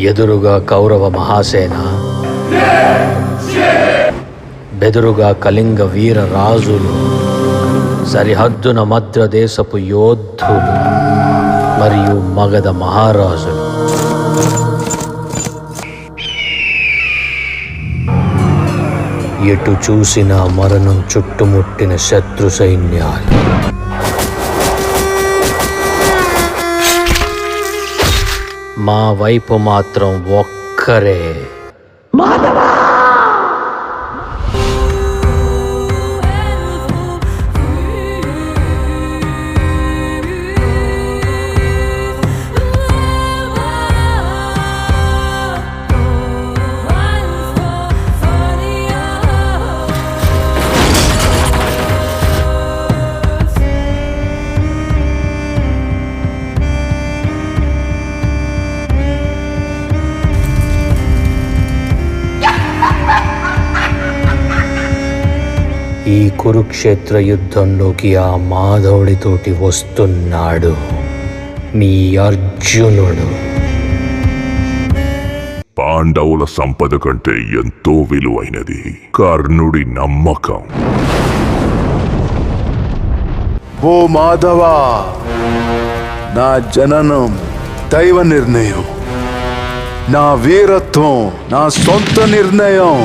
ఎదురుగా కౌరవ మహాసేన, బెదురుగా కళింగ వీర రాజులు, సరిహద్దున మద్రదేశపు యోధులు మరియు మగధ మహారాజులు. ఎటు చూసినా మరణం చుట్టుముట్టిన శత్రు సైన్యాలు. మా వైపు మాత్రం ఒక్కరే, మాధవా. ఈ కురుక్షేత్ర యుద్ధంలోకి ఆ మాధవుడితోటి వస్తున్నాడు మీ అర్జునుడు. పాండవుల సంపద కంటే ఎంతో విలువైనది కర్ణుడి నమ్మకం. ఓ మాధవా, నా జననం దైవ నిర్ణయం, నా వీరత్వం నా సొంత నిర్ణయం.